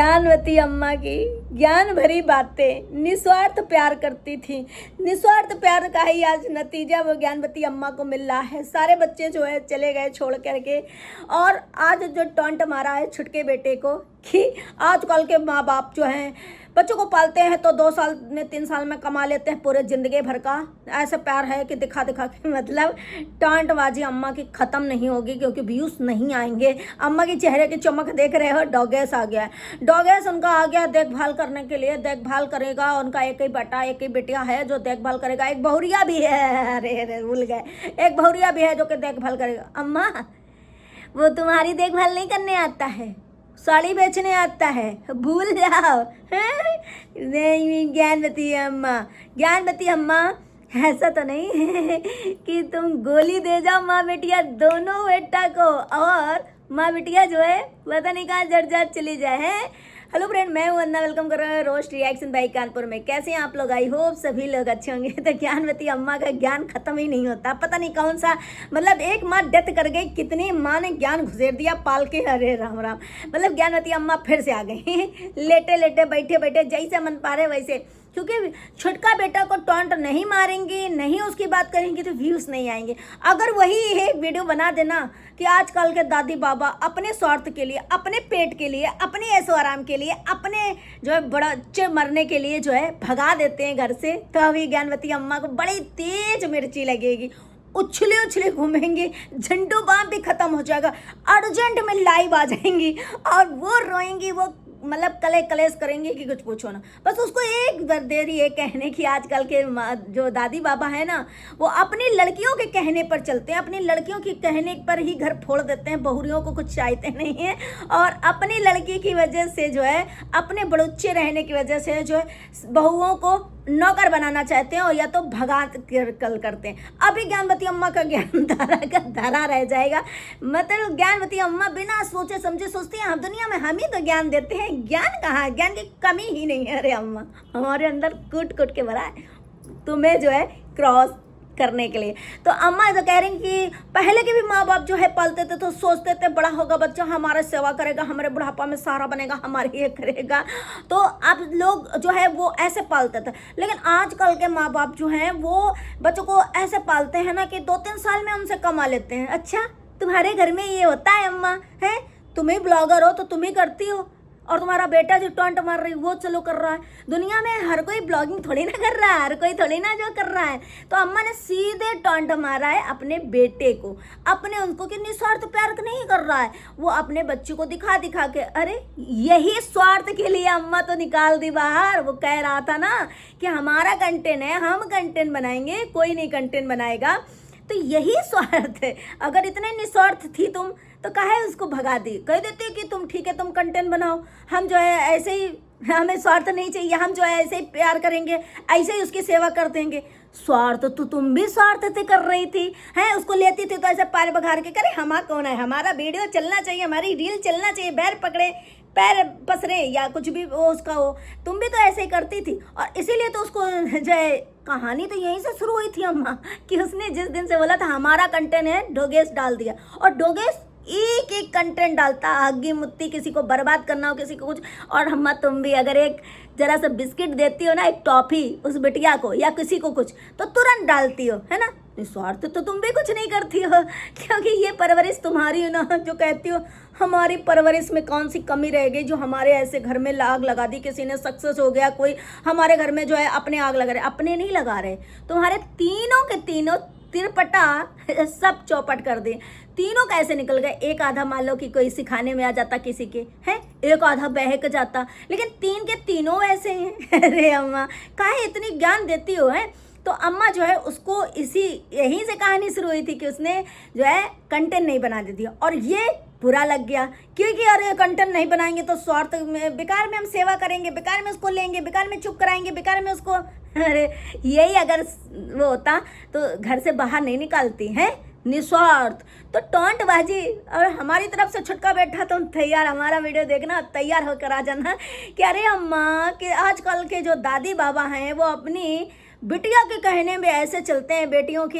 ज्ञानवती अम्मा की ज्ञान भरी बातें, निस्वार्थ प्यार करती थी। निस्वार्थ प्यार का ही आज नतीजा वो ज्ञानवती अम्मा को मिल रहा है। सारे बच्चे जो है चले गए छोड़ करके, और आज जो टॉन्ट मारा है छुटके बेटे को कि आजकल के माँ बाप जो हैं बच्चों को पालते हैं तो 2 साल में 3 साल में कमा लेते हैं पूरे ज़िंदगी भर का। ऐसा प्यार है कि दिखा दिखा के मतलब टांटबाजी अम्मा की ख़त्म नहीं होगी, क्योंकि व्यूज़ नहीं आएंगे। अम्मा की चेहरे की चमक देख रहे हो, डॉगेस आ गया है। डॉगेस उनका आ गया देखभाल करने के लिए, देखभाल करेगा। उनका एक ही बेटा एक ही बेटिया है जो देखभाल करेगा। एक बहुरिया भी है, अरे अरे भूल गए, एक बहुरिया भी है जो कि देखभाल करेगा। अम्मा वो तुम्हारी देखभाल नहीं करने आता है, साड़ी बेचने आता है, भूल जाओ। नहीं ज्ञानवती अम्मा, ज्ञानवती अम्मा ऐसा तो नहीं है कि तुम गोली दे जाओ माँ बेटिया दोनों बेटा को, और माँ बेटिया जो है पता नहीं कहाँ जड़ जाट चली जाए हैं। हेलो फ्रेंड, मैं हूँ वंदना, वेलकम कर रहा हूँ रोस्ट रिएक्शन बाई कानपुर में। कैसे हैं आप लोग? आई होप सभी लोग अच्छे होंगे। तो ज्ञानवती अम्मा का ज्ञान खत्म ही नहीं होता। पता नहीं कौन सा, मतलब एक माँ डेथ कर गई, कितनी माँ ने ज्ञान घुसेर दिया पाल के। अरे राम राम, मतलब ज्ञानवती अम्मा फिर से आ गई लेटे लेटे बैठे बैठे जैसे मन पा रहे वैसे। क्योंकि छोटका बेटा को टॉन्ट नहीं मारेंगी, नहीं उसकी बात करेंगी तो व्यूज़ नहीं आएंगे। अगर वही एक वीडियो बना देना कि आजकल के दादी बाबा अपने स्वार्थ के लिए, अपने पेट के लिए, अपने ऐशो आराम के लिए, अपने जो है बच्चे मरने के लिए जो है भगा देते हैं घर से, तो अभी ज्ञानवती अम्मा को बड़ी तेज मिर्ची लगेगी। उछले उछले घूमेंगे, झंडू बाम भी खत्म हो जाएगा, अर्जेंट में लाइव आ जाएंगी और वो रोएंगी, वो मतलब कलेश करेंगे कि कुछ पूछो ना। बस उसको एक देरी है कहने की, आजकल के जो दादी बाबा है ना, वो अपनी लड़कियों के कहने पर चलते हैं, अपनी लड़कियों की कहने पर ही घर फोड़ देते हैं। बहुरियों को कुछ चाहते नहीं हैं, और अपनी लड़की की वजह से जो है, अपने बड़ुच्चे रहने की वजह से जो है बहुओं को नौकर बनाना चाहते हैं, और या तो भगा कल करते हैं। अभी ज्ञानवती अम्मा का ज्ञान धारा रह जाएगा। मतलब ज्ञानवती अम्मा बिना सोचे समझे सोचती हैं हम दुनिया में हम ही तो ज्ञान देते हैं। ज्ञान कहाँ है? ज्ञान की कमी ही नहीं है। अरे अम्मा, हमारे अंदर कूट कूट के भरा है तुम्हें जो है क्रॉस करने के लिए। तो अम्मा जो कह रही कि पहले के भी माँ बाप जो है पालते थे तो सोचते थे बड़ा होगा बच्चा हमारा सेवा करेगा, हमारे बुढ़ापा में सहारा बनेगा, हमारे ये करेगा। तो अब लोग जो है वो ऐसे पालते थे। लेकिन आजकल के माँ बाप जो हैं वो बच्चों को ऐसे पालते हैं ना कि 2-3 साल में उनसे कमा लेते हैं। अच्छा, तुम्हारे घर में ये होता है अम्मा? है तुम ही ब्लॉगर हो तो तुम ही करती हो, और तुम्हारा बेटा जो टॉन्ट मार रही वो चलो कर रहा है। दुनिया में हर कोई ब्लॉगिंग थोड़ी ना कर रहा है, हर कोई थोड़ी ना जो कर रहा है। तो अम्मा ने सीधे टॉन्ट मारा है अपने बेटे को, अपने उनको कि निस्वार्थ प्यार नहीं कर रहा है वो, अपने बच्चों को दिखा दिखा के। अरे यही स्वार्थ के लिए अम्मा तो निकाल दी बाहर। वो कह रहा था ना कि हमारा कंटेंट है, हम कंटेंट बनाएंगे, कोई नहीं कंटेंट बनाएगा। तो यही स्वार्थ है। अगर इतने निस्वार्थ थी तुम तो काहे उसको भगा दी? कह देते कि तुम ठीक है, तुम कंटेंट बनाओ, हम जो है ऐसे ही, हमें स्वार्थ नहीं चाहिए, हम जो है ऐसे ही प्यार करेंगे, ऐसे ही उसकी सेवा कर देंगे। स्वार्थ तो तुम भी स्वार्थ से कर रही थी, हैं? उसको लेती थी तो ऐसे पैर बघार के करे हमारा कौन है, हमारा वीडियो चलना चाहिए, हमारी रील चलना चाहिए, पैर पकड़े पैर पसरे या कुछ भी वो उसका हो। तुम भी तो ऐसे ही करती थी, और इसीलिए तो उसको जो है कहानी तो यहीं से शुरू हुई थी अम्मा कि उसने जिस दिन से बोला था हमारा कंटेंट है, डोगेस डाल दिया। और डोगेस एक एक कंटेंट डालता, हग्गी मुत्ती, किसी को बर्बाद करना हो, किसी को कुछ। और अम्मा तुम भी अगर एक जरा सा बिस्किट देती हो ना, एक टॉफी उस बिटिया को या किसी को कुछ, तो तुरंत डालती हो, है ना? निस्वार्थ तो तुम भी कुछ नहीं करती हो, क्योंकि ये परवरिश तुम्हारी है ना। जो कहती हो हमारी परवरिश में कौन सी कमी रह गई जो हमारे ऐसे घर में आग लगा दी, किसी ने सक्सेस हो गया, कोई हमारे घर में जो है अपने आग लगा रहे। अपने नहीं लगा रहे, तुम्हारे तीनों के तीनों तिरपटा सब चौपट कर दिए। तीनों कैसे निकल गए? एक आधा मान लो कि कोई सिखाने में आ जाता किसी के, है एक आधा बहक जाता, लेकिन 3 के तीनों ऐसे हैं। अरे अम्मा काहे इतनी ज्ञान देती हो? है तो अम्मा जो है उसको यहीं से कहानी शुरू हुई थी कि उसने जो है कंटेंट नहीं बना दे दिया, और ये बुरा लग गया क्योंकि अरे कंटेंट नहीं बनाएंगे तो स्वार्थ में, बेकार में हम सेवा करेंगे, बेकार में उसको लेंगे, बेकार में चुप कराएंगे, बेकार में उसको। अरे यही अगर वो होता तो घर से बाहर नहीं निकालती हैं। निस्वार्थ तो टॉन्टबाजी। और हमारी तरफ से छुटका बैठा तो तैयार, हमारा वीडियो देखना, तैयार होकर आ जाना कि अरे अम्मा कि आजकल के जो दादी बाबा हैं वो अपनी बिटिया के कहने में ऐसे चलते हैं बेटियों की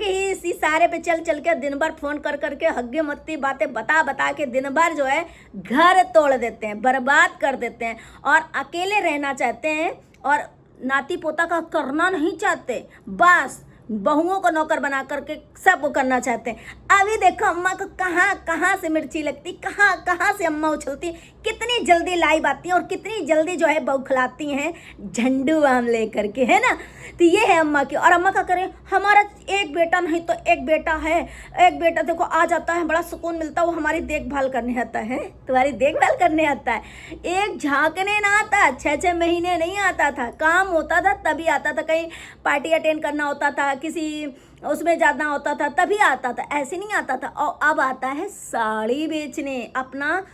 ही इसी सारे पे चल चल के दिन भर फोन कर करके हग्गे मत्ती बातें बता बता के दिन भर जो है घर तोड़ देते हैं, बर्बाद कर देते हैं और अकेले रहना चाहते हैं और नाती पोता का करना नहीं चाहते, बस बहुओं को नौकर बना करके सब वो करना चाहते हैं। अभी देखो अम्मा को कहाँ कहाँ से मिर्ची लगती, कहाँ कहाँ से अम्मा उछलती, कितनी जल्दी लाइव आती हैं और कितनी जल्दी जो है बौखलाती हैं झंडू आम लेकर के, है ना। तो ये है अम्मा की। और अम्मा का करें, हमारा एक बेटा नहीं तो एक बेटा है, एक बेटा देखो आ जाता है, बड़ा सुकून मिलता है, वो हमारी देखभाल करने आता है, तुम्हारी देखभाल करने आता है। एक झांकने ना आता, 6-6 महीने नहीं आता था, काम होता था तभी आता था, कहीं पार्टी अटेंड करना होता था, किसी उसमें जाना होता था तभी आता था, ऐसे नहीं आता था। और अब आता है साड़ी बेचने, अपना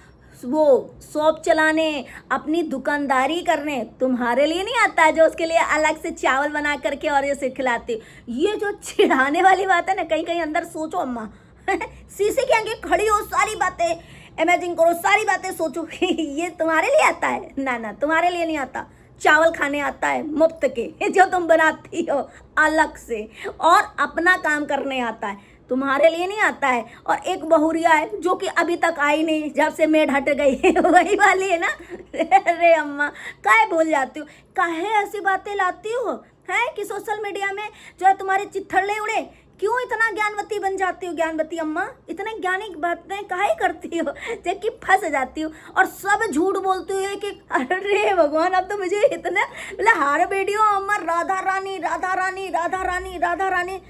वो शॉप चलाने, अपनी दुकानदारी करने। तुम्हारे लिए नहीं आता है जो उसके लिए अलग से चावल बना करके और ये खिलाती। ये जो चिढ़ाने वाली बात है ना, कहीं कहीं अंदर सोचो अम्मा शीशे के आगे खड़ी हो, सारी बातें इमेजिन करो, सारी बातें सोचो ये तुम्हारे लिए आता है? ना ना, तुम्हारे लिए नहीं आता। चावल खाने आता है मुफ्त के जो तुम बनाती हो अलग से, और अपना काम करने आता है, तुम्हारे लिए नहीं आता है। और एक बहुरिया है जो कि अभी तक आई नहीं, जब से मेड हट गई वही वाली है ना अरे अम्मा काहे भूल जाती हो, काहे ऐसी बातें लाती हो है कि सोशल मीडिया में जो है तुम्हारे चित्थड़े उड़े। क्यों इतना ज्ञानवती बन जाती हो ज्ञानवती अम्मा, इतने ज्ञानी बातें काहे करती हो जबकि फंस जाती हो और सब झूठ बोलती हो कि अरे भगवान अब तो मुझे इतना मतलब हर वीडियो अम्मा राधा रानी राधा रानी राधा रानी राधा रानी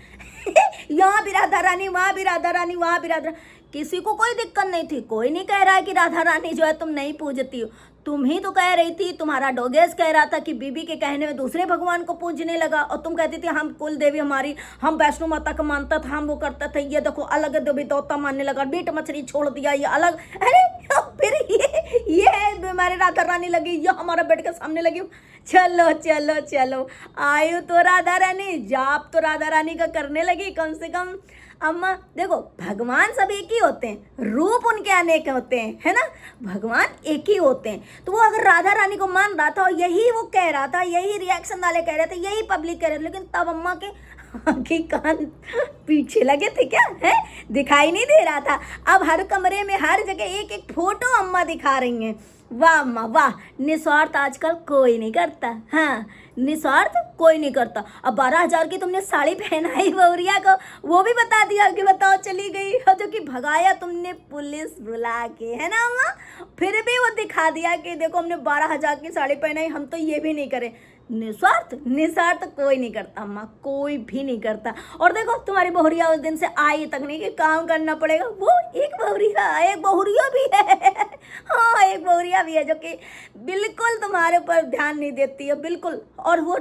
यहाँ भी राधा रानी, वहाँ भी राधा रानी, वहाँ भी राधा। किसी को कोई दिक्कत नहीं थी, कोई नहीं कह रहा है कि राधा रानी जो है तुम नहीं पूजती हो, तुम ही तो कह रही थी, तुम्हारा डोगेस कह रहा था कि बीबी के कहने में दूसरे भगवान को पूजने लगा, और तुम कहती थी हम कुल देवी हमारी, हम वैष्णो माता को मानता था, हम वो करता था, ये देखो अलग देवी देवता मानने लगा, मीट मछली छोड़ दिया, ये अलग। अरे फिर ये है हमारे राधा रानी लगी, ये हमारा बेड के सामने लगी। चलो चलो चलो, आयु तो राधा रानी, जाप तो राधा रानी का करने लगी कम से कम। अम्मा देखो, भगवान सब एक ही होते हैं, रूप उनके अनेक होते हैं, है ना, भगवान एक ही होते हैं। तो वो अगर राधा रानी को मान रहा था और यही वो कह रहा था, यही रिएक्शन वाले कह रहे थे, यही पब्लिक कह रहे थे, लेकिन तब अम्मा के आँखें कान पीछे लगे थे क्या, है दिखाई नहीं दे रहा था। अब हर कमरे में हर जगह एक एक फोटो अम्मा दिखा रही हैं। वाह अम्मा वाह, निस्वार्थ आजकल कोई नहीं करता, हाँ निस्वार्थ कोई नहीं करता। अब 12,000 की तुमने साड़ी पहनाई बहुरिया को, वो भी बता दिया कि बताओ चली गई, और जो कि भगाया तुमने पुलिस बुला के, है ना अम्मा, फिर भी वो दिखा दिया कि देखो हमने 12,000 की साड़ी पहनाई, हम तो ये भी नहीं करें। निस्वार्थ कोई नहीं करता अम्मा, कोई भी नहीं करता। और देखो तुम्हारी बहुरिया उस दिन से आई तक नहीं कि काम करना पड़ेगा, वो एक बहुरिया भी है हाँ एक बहुरिया भी है जो कि बिल्कुल तुम्हारे ऊपर ध्यान नहीं देती है, बिल्कुल। और वो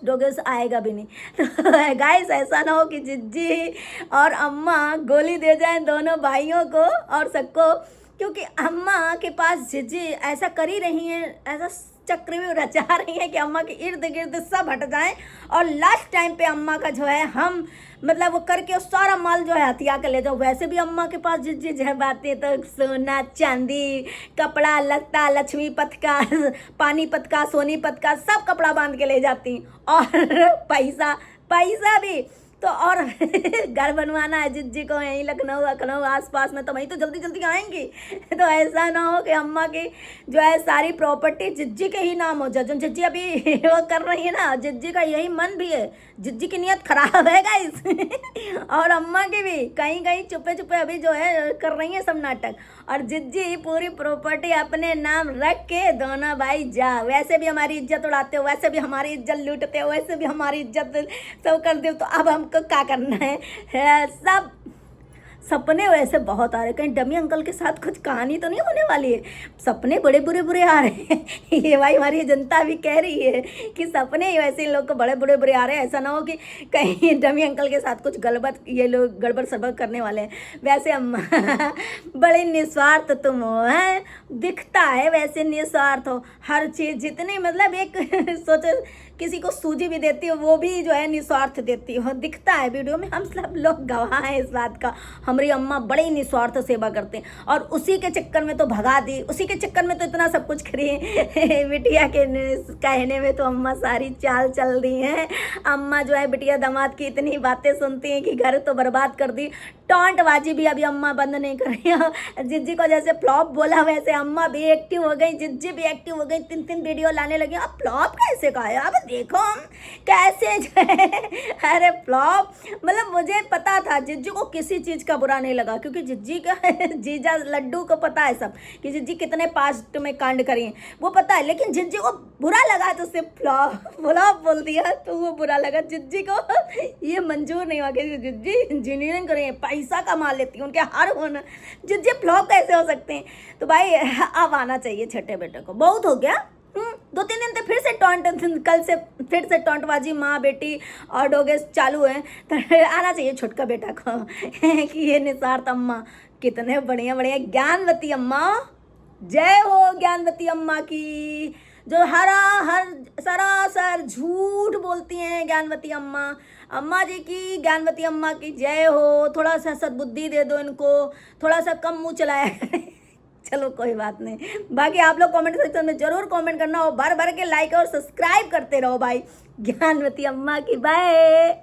डोगेस आएगा भी नहीं तो गाइस ऐसा ना हो कि जिज्जी और अम्मा गोली दे जाएं दोनों भाइयों को और सबको, क्योंकि अम्मा के पास जिज्जी ऐसा कर ही रही हैं, ऐसा चक्र भी रचा रही है कि अम्मा के इर्द गिर्द सब हट जाएं और लास्ट टाइम पे अम्मा का जो है हम मतलब वो करके सारा माल जो है हथिया कर ले जाओ। वैसे भी अम्मा के पास जिस है बातें तो सोना चांदी कपड़ा लत्ता लक्ष्मी पथ का पानी पथ का सोनी पथ का सब कपड़ा बांध के ले जाती, और पैसा भी तो और घर बनवाना है जिज्जी को यहीं लखनऊ आसपास में, तो वहीं तो जल्दी जल्दी आएंगी तो ऐसा ना हो कि अम्मा की जो है सारी प्रॉपर्टी जिज्जी के ही नाम हो जाए। जो जिज्जी अभी वो कर रही है ना, जिज्जी का यही मन भी है, जिज्जी की नीयत खराब है गाइस और अम्मा की भी कहीं कहीं चुपे चुपे अभी जो है कर रही है सब नाटक, और जिज्जी पूरी प्रॉपर्टी अपने नाम रख के दोनों भाई जा, वैसे भी हमारी इज्जत उड़ाते हो, वैसे भी हमारी इज्जत लूटते हो, वैसे भी हमारी इज्जत सब कर दे, तो अब हमको क्या करना है। सब सपने वैसे बहुत आ रहे, कहीं डमी अंकल के साथ कुछ कहानी तो नहीं होने वाली है, सपने बड़े बुरे आ रहे हैं ये भाई हमारी जनता भी कह रही है कि सपने ही वैसे इन लोग को बड़े बुरे आ रहे हैं, ऐसा ना हो कि कहीं डमी अंकल के साथ कुछ ये लोग गड़बड़ सड़बड़ करने वाले हैं। वैसे अम्मा बड़े निस्वार्थ तुम हो, हैं दिखता है वैसे निस्वार्थ हो, हर चीज़ जितनी मतलब एक सोचो किसी को सूजी भी देती हो वो भी जो है निस्वार्थ देती हो, दिखता है वीडियो में, हम सब लोग गवाह हैं इस बात का। हम हमारी अम्मा बड़े ही निस्वार्थ सेवा करते हैं, और उसी के चक्कर में तो भगा दी, उसी के चक्कर में तो इतना सब कुछ करी। बिटिया के कहने में तो अम्मा सारी चाल चल दी हैं। अम्मा जो है बिटिया दामाद की इतनी बातें सुनती हैं कि घर तो बर्बाद कर दी। टॉन्टबाजी भी अभी अम्मा बंद नहीं कर रही हैं। जिज्जी को जैसे फ्लॉप बोला वैसे अम्मा भी एक्टिव हो गई, जिज्जी भी एक्टिव हो गई, 3 वीडियो लाने लगी। अब फ्लॉप कैसे कहा है, अब देखो हम कैसे जो है अरे फ्लॉप, मतलब मुझे पता था जिज्जी को किसी चीज़ का बुरा नहीं लगा, क्योंकि जिज्जी का जीजा लड्डू को पता है सब कि जिज्जी कितने पास्ट में कांड करी हैं, वो पता है। लेकिन जिज्जी को बुरा लगा तो उससे फ्लॉप बोल दिया, तो वो बुरा लगा। जिज्जी को ये मंजूर नहीं हुआ कि जिज्जी इंजीनियरिंग करें, पैसा कमा लेती हैं, उनके हर होना, जिज्जी फ्लॉप कैसे हो सकते हैं। तो भाई अब आना चाहिए छोटे बेटे को, बहुत हो गया। 2-3 दिन तो फिर से कल से फिर से टॉन्टबाजी माँ बेटी और डोगे चालू है, तो आना चाहिए छोटका बेटा को कि ये निस्वार्थ अम्मा कितने बढ़िया बढ़िया। ज्ञानवती अम्मा, जय हो ज्ञानवती अम्मा की, जो हर सरासर झूठ बोलती हैं ज्ञानवती अम्मा। अम्मा जी की, ज्ञानवती अम्मा की जय हो। थोड़ा सा सद्बुद्धि दे दो इनको, थोड़ा सा कम मुँह चलाया करें। चलो कोई बात नहीं, बाकी आप लोग कमेंट सेक्शन में जरूर कमेंट करना, और भर भर के लाइक और सब्सक्राइब करते रहो भाई। ज्ञानवती अम्मा की बाय।